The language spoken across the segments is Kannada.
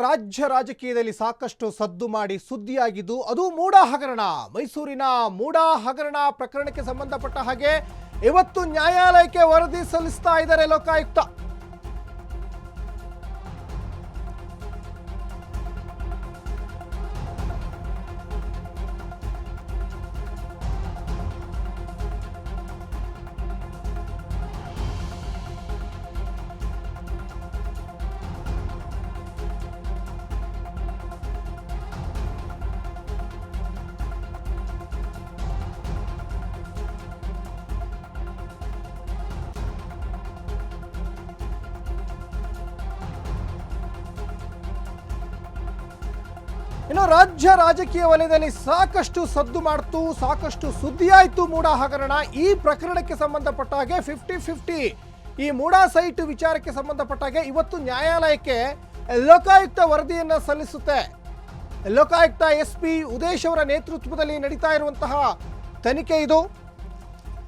ರಾಜ್ಯ ರಾಜಕೀಯದಲ್ಲಿ ಸಾಕಷ್ಟು ಸದ್ದು ಮಾಡಿ ಸುದ್ದಿಯಾಗಿದ್ದು ಅದು ಮೂಡ ಹಗರಣ. ಮೈಸೂರಿನ ಮೂಡ ಹಗರಣ ಪ್ರಕರಣಕ್ಕೆ ಸಂಬಂಧಪಟ್ಟ ಹಾಗೆ ಇವತ್ತು ನ್ಯಾಯಾಲಯಕ್ಕೆ ವರದಿ ಸಲ್ಲಿಸ್ತಾ ಇದ್ದಾರೆ ಲೋಕಾಯುಕ್ತ. ಇನ್ನು ರಾಜ್ಯ ರಾಜಕೀಯ ವಲಯದಲ್ಲಿ ಸಾಕಷ್ಟು ಸದ್ದು ಮಾಡ್ತು, ಸಾಕಷ್ಟು ಸುದ್ದಿಯಾಯಿತು ಮೂಡ ಹಗರಣ. ಈ ಪ್ರಕರಣಕ್ಕೆ ಸಂಬಂಧಪಟ್ಟ ಹಾಗೆ 50-50 ಈ ಮೂಡ ಸೈಟ್ ವಿಚಾರಕ್ಕೆ ಸಂಬಂಧಪಟ್ಟ ಹಾಗೆ ಇವತ್ತು ನ್ಯಾಯಾಲಯಕ್ಕೆ ಲೋಕಾಯುಕ್ತ ವರದಿಯನ್ನು ಸಲ್ಲಿಸುತ್ತೆ. ಲೋಕಾಯುಕ್ತ SP ಉದೇಶ್ ಅವರ ನೇತೃತ್ವದಲ್ಲಿ ನಡೀತಾ ಇರುವಂತಹ ತನಿಖೆ ಇದು.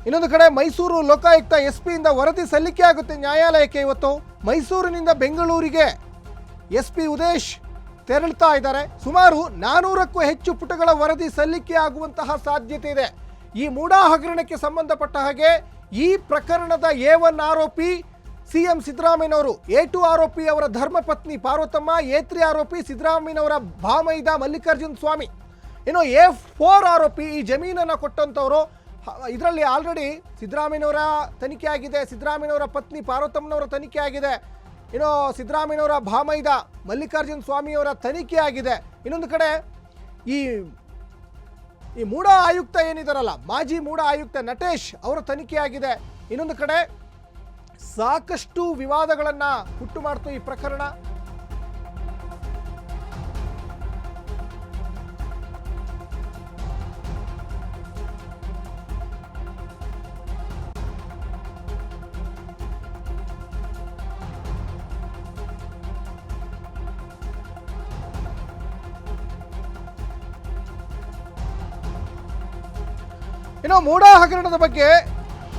ಇನ್ನೊಂದು ಕಡೆ ಮೈಸೂರು ಲೋಕಾಯುಕ್ತ SP ಇಂದ ವರದಿ ಸಲ್ಲಿಕೆ ಆಗುತ್ತೆ ನ್ಯಾಯಾಲಯಕ್ಕೆ. ಇವತ್ತು ಮೈಸೂರಿನಿಂದ ಬೆಂಗಳೂರಿಗೆ SP ಉದೇಶ್ ತೆರಳುತ್ತಾ ಇದ್ದಾರೆ. ಸುಮಾರು 400ಕ್ಕೂ ಹೆಚ್ಚು ಪುಟಗಳ ವರದಿ ಸಲ್ಲಿಕೆ ಆಗುವಂತಹ ಸಾಧ್ಯತೆ ಇದೆ. ಈ ಮೂಡ ಹಗರಣಕ್ಕೆ ಸಂಬಂಧಪಟ್ಟ ಹಾಗೆ ಈ ಪ್ರಕರಣದ A1 ಆರೋಪಿ CM ಸಿದ್ದರಾಮಯ್ಯನವರು, A2 ಆರೋಪಿ ಅವರ ಧರ್ಮಪತ್ನಿ ಪಾರ್ವತಮ್ಮ, A3 ಆರೋಪಿ ಸಿದ್ದರಾಮಯ್ಯನವರ ಭಾಮೈದ ಮಲ್ಲಿಕಾರ್ಜುನ್ ಸ್ವಾಮಿ, ಇನ್ನು A4 ಆರೋಪಿ ಈ ಜಮೀನನ್ನು ಕೊಟ್ಟಂಥವರು. ಇದರಲ್ಲಿ ಆಲ್ರೆಡಿ ಸಿದ್ದರಾಮಯ್ಯನವರ ತನಿಖೆ ಆಗಿದೆ, ಸಿದ್ದರಾಮಯ್ಯನವರ ಪತ್ನಿ ಪಾರ್ವತಮ್ಮನವರ ತನಿಖೆ ಆಗಿದೆ, ಇನ್ನು ಸಿದ್ದರಾಮಯ್ಯನವರ ಭಾಮೈದ ಮಲ್ಲಿಕಾರ್ಜುನ್ ಸ್ವಾಮಿಯವರ ತನಿಖೆ ಆಗಿದೆ. ಇನ್ನೊಂದು ಕಡೆ ಈ ಮೂಡ ಆಯುಕ್ತ ಏನಿದಾರಲ್ಲ, ಮಾಜಿ ಮೂಡ ಆಯುಕ್ತ ನಟೇಶ್ ಅವರ ತನಿಖೆ ಆಗಿದೆ. ಇನ್ನೊಂದು ಕಡೆ ಸಾಕಷ್ಟು ವಿವಾದಗಳನ್ನು ಹುಟ್ಟು ಮಾಡ್ತು ಈ ಪ್ರಕರಣ. ಇನ್ನು ಮೂಡ ಹಗರಣದ ಬಗ್ಗೆ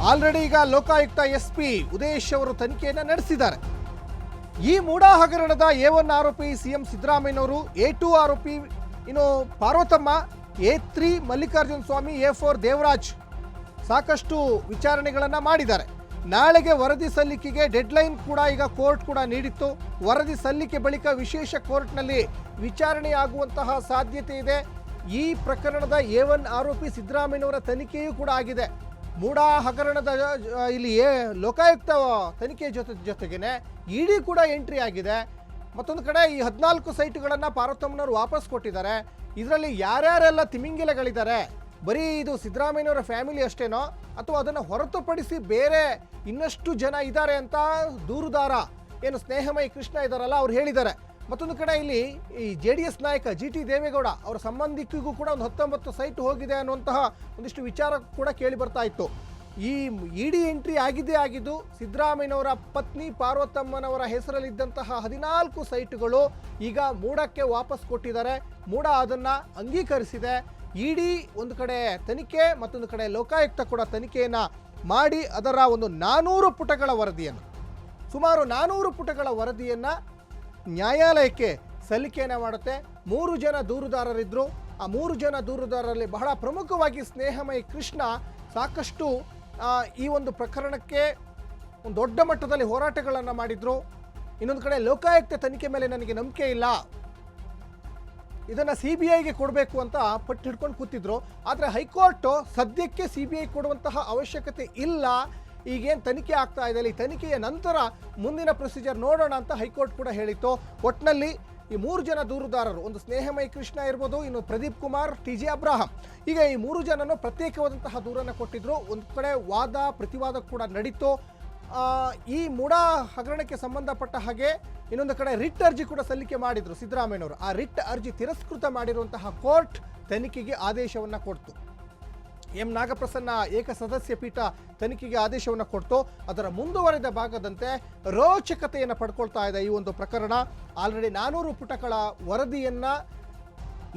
ಆಲ್ರೆಡಿ ಈಗ ಲೋಕಾಯುಕ್ತ SP ಉದೇಶ್ ಅವರು ತನಿಖೆಯನ್ನು ನಡೆಸಿದ್ದಾರೆ. ಈ ಮೂಡ ಹಗರಣದ A1 ಆರೋಪಿ CM ಸಿದ್ದರಾಮಯ್ಯನವರು, A2 ಆರೋಪಿ ಇನ್ನು ಪಾರ್ವತಮ್ಮ, A3 ಮಲ್ಲಿಕಾರ್ಜುನ್ ಸ್ವಾಮಿ, A4 ದೇವರಾಜ್ ಸಾಕಷ್ಟು ವಿಚಾರಣೆಗಳನ್ನು ಮಾಡಿದ್ದಾರೆ. ನಾಳೆಗೆ ವರದಿ ಸಲ್ಲಿಕೆಗೆ ಡೆಡ್ಲೈನ್ ಕೂಡ ಈಗ ಕೋರ್ಟ್ ಕೂಡ ನೀಡಿತ್ತು. ವರದಿ ಸಲ್ಲಿಕೆ ಬಳಿಕ ವಿಶೇಷ ಕೋರ್ಟ್ನಲ್ಲಿ ವಿಚಾರಣೆ ಆಗುವಂತಹ ಸಾಧ್ಯತೆ ಇದೆ. ಈ ಪ್ರಕರಣದ A1 ಆರೋಪಿ ಸಿದ್ದರಾಮಯ್ಯನವರ ತನಿಖೆಯೂ ಕೂಡ ಆಗಿದೆ. ಮೂಡ ಹಗರಣದ ಇಲ್ಲಿ ಲೋಕಾಯುಕ್ತ ತನಿಖೆ ಜೊತೆಗೇನೆ ED ಕೂಡ ಎಂಟ್ರಿ ಆಗಿದೆ. ಮತ್ತೊಂದು ಕಡೆ ಈ 14 ಸೈಟ್ಗಳನ್ನು ಪಾರ್ವತಮ್ಮನವರು ವಾಪಸ್ ಕೊಟ್ಟಿದ್ದಾರೆ. ಇದರಲ್ಲಿ ಯಾರ್ಯಾರೆಲ್ಲ ತಿಮಿಂಗಿಲಗಳಿದ್ದಾರೆ, ಬರೀ ಇದು ಸಿದ್ದರಾಮಯ್ಯನವರ ಫ್ಯಾಮಿಲಿ ಅಷ್ಟೇನೋ ಅಥವಾ ಅದನ್ನು ಹೊರತುಪಡಿಸಿ ಬೇರೆ ಇನ್ನಷ್ಟು ಜನ ಇದ್ದಾರೆ ಅಂತ ದೂರುದಾರ ಏನು ಸ್ನೇಹಮಯಿ ಕೃಷ್ಣ ಇದ್ದಾರಲ್ಲ ಅವ್ರು ಹೇಳಿದ್ದಾರೆ. ಮತ್ತೊಂದು ಕಡೆ ಇಲ್ಲಿ ಈ JDS ನಾಯಕ GT ದೇವೇಗೌಡ ಅವರ ಸಂಬಂಧಿಕರಿಗೂ ಕೂಡ ಒಂದು 19 ಸೈಟ್ ಹೋಗಿದೆ ಅನ್ನುವಂತಹ ಒಂದಿಷ್ಟು ವಿಚಾರ ಕೂಡ ಕೇಳಿ ಬರ್ತಾ ಇತ್ತು. ಈ ED ಎಂಟ್ರಿ ಆಗಿದ್ದು ಸಿದ್ದರಾಮಯ್ಯನವರ ಪತ್ನಿ ಪಾರ್ವತಮ್ಮನವರ ಹೆಸರಲ್ಲಿದ್ದಂತಹ 14 ಸೈಟ್ಗಳು ಈಗ ಮೂಡಕ್ಕೆ ವಾಪಸ್ ಕೊಟ್ಟಿದ್ದಾರೆ. ಮೂಡ ಅದನ್ನು ಅಂಗೀಕರಿಸಿದೆ. ED ಒಂದು ಕಡೆ ತನಿಖೆ, ಮತ್ತೊಂದು ಕಡೆ ಲೋಕಾಯುಕ್ತ ಕೂಡ ತನಿಖೆಯನ್ನು ಮಾಡಿ ಅದರ ಒಂದು 400 ಪುಟಗಳ ವರದಿಯನ್ನು, ಸುಮಾರು 400 ಪುಟಗಳ ವರದಿಯನ್ನು ನ್ಯಾಯಾಲಯಕ್ಕೆ ಸಲ್ಲಿಕೆಯನ್ನು ಮಾಡುತ್ತೆ. 3 ಜನ ದೂರುದಾರರಿದ್ದರು. ಆ 3 ಜನ ದೂರುದಾರರಲ್ಲಿ ಬಹಳ ಪ್ರಮುಖವಾಗಿ ಸ್ನೇಹಮಯಿ ಕೃಷ್ಣ ಸಾಕಷ್ಟು ಈ ಒಂದು ಪ್ರಕರಣಕ್ಕೆ ಒಂದು ದೊಡ್ಡ ಮಟ್ಟದಲ್ಲಿ ಹೋರಾಟಗಳನ್ನು ಮಾಡಿದ್ರು. ಇನ್ನೊಂದು ಕಡೆ ಲೋಕಾಯುಕ್ತ ತನಿಖೆ ಮೇಲೆ ನನಗೆ ನಂಬಿಕೆ ಇಲ್ಲ, ಇದನ್ನು CBIಗೆ ಕೊಡಬೇಕು ಅಂತ ಪಟ್ಟು ಹಿಡ್ಕೊಂಡು ಕೂತಿದ್ರು. ಆದರೆ ಹೈಕೋರ್ಟು ಸದ್ಯಕ್ಕೆ CBI ಕೊಡುವಂತಹ ಅವಶ್ಯಕತೆ ಇಲ್ಲ, ಈಗೇನು ತನಿಖೆ ಆಗ್ತಾ ಇದೆ, ಈ ತನಿಖೆಯ ನಂತರ ಮುಂದಿನ ಪ್ರೊಸೀಜರ್ ನೋಡೋಣ ಅಂತ ಹೈಕೋರ್ಟ್ ಕೂಡ ಹೇಳಿತ್ತು. ಒಟ್ಟಿನಲ್ಲಿ ಈ 3 ಜನ ದೂರುದಾರರು, ಒಂದು ಸ್ನೇಹಮಯಿ ಕೃಷ್ಣ ಇರ್ಬೋದು, ಇನ್ನು ಪ್ರದೀಪ್ ಕುಮಾರ್, TJ ಅಬ್ರಾಹಂ, ಈಗ ಈ 3 ಜನನು ಪ್ರತ್ಯೇಕವಾದಂತಹ ದೂರನ್ನು ಕೊಟ್ಟಿದ್ರು. ಒಂದು ಕಡೆ ವಾದ ಪ್ರತಿವಾದ ಕೂಡ ನಡೀತು. ಈ ಮೂಡ ಹಗರಣಕ್ಕೆ ಸಂಬಂಧಪಟ್ಟ ಹಾಗೆ ಇನ್ನೊಂದು ಕಡೆ ರಿಟ್ ಅರ್ಜಿ ಕೂಡ ಸಲ್ಲಿಕೆ ಮಾಡಿದ್ರು ಸಿದ್ದರಾಮಯ್ಯನವರು. ಆ ರಿಟ್ ಅರ್ಜಿ ತಿರಸ್ಕೃತ ಮಾಡಿರುವಂತಹ ಕೋರ್ಟ್ ತನಿಖೆಗೆ ಆದೇಶವನ್ನು ಕೊಡ್ತು. M ನಾಗಪ್ರಸನ್ನ ಏಕಸದಸ್ಯ ಪೀಠ ತನಿಖೆಗೆ ಆದೇಶವನ್ನು ಕೊಡ್ತು. ಅದರ ಮುಂದುವರೆದ ಭಾಗದಂತೆ ರೋಚಕತೆಯನ್ನು ಪಡ್ಕೊಳ್ತಾ ಇದೆ ಈ ಒಂದು ಪ್ರಕರಣ. ಆಲ್ರೆಡಿ 400 ಪುಟಗಳ ವರದಿಯನ್ನು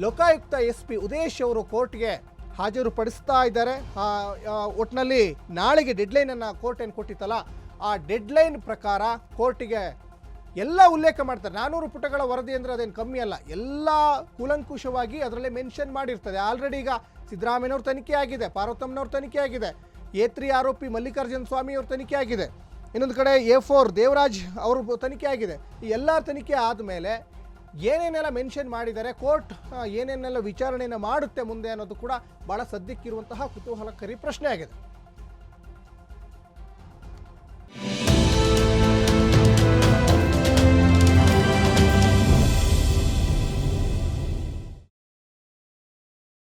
ಲೋಕಾಯುಕ್ತ SP ಉದೇಶ್ ಅವರು ಕೋರ್ಟ್ಗೆ ಹಾಜರುಪಡಿಸ್ತಾ ಇದ್ದಾರೆ. ಒಟ್ಟಿನಲ್ಲಿ ನಾಳೆಗೆ ಡೆಡ್ಲೈನನ್ನು ಕೋರ್ಟ್ ಏನು ಕೊಟ್ಟಿತ್ತಲ್ಲ, ಆ ಡೆಡ್ಲೈನ್ ಪ್ರಕಾರ ಕೋರ್ಟಿಗೆ ಎಲ್ಲ ಉಲ್ಲೇಖ ಮಾಡ್ತಾರೆ. 400 ಪುಟಗಳ ವರದಿ ಅಂದರೆ ಅದೇನು ಕಮ್ಮಿ ಅಲ್ಲ, ಎಲ್ಲ ಕೂಲಂಕುಷವಾಗಿ ಅದರಲ್ಲೇ ಮೆನ್ಷನ್ ಮಾಡಿರ್ತದೆ. ಆಲ್ರೆಡಿ ಈಗ ಸಿದ್ದರಾಮಯ್ಯನವ್ರ ತನಿಖೆ ಆಗಿದೆ, ಪಾರ್ವತಮ್ಮನವ್ರ ತನಿಖೆ ಆಗಿದೆ, A3 ಆರೋಪಿ ಮಲ್ಲಿಕಾರ್ಜುನ ಸ್ವಾಮಿ ಅವ್ರ ತನಿಖೆ ಆಗಿದೆ, ಇನ್ನೊಂದು ಕಡೆ A4 ದೇವರಾಜ್ ಅವ್ರ ತನಿಖೆ ಆಗಿದೆ. ಈ ಎಲ್ಲ ತನಿಖೆ ಆದಮೇಲೆ ಏನೇನೆಲ್ಲ ಮೆನ್ಷನ್ ಮಾಡಿದ್ದಾರೆ, ಕೋರ್ಟ್ ಏನೇನೆಲ್ಲ ವಿಚಾರಣೆಯನ್ನು ಮಾಡುತ್ತೆ ಮುಂದೆ ಅನ್ನೋದು ಕೂಡ ಭಾಳ ಸದ್ಯಕ್ಕಿರುವಂತಹ ಕುತೂಹಲಕಾರಿ ಪ್ರಶ್ನೆ ಆಗಿದೆ.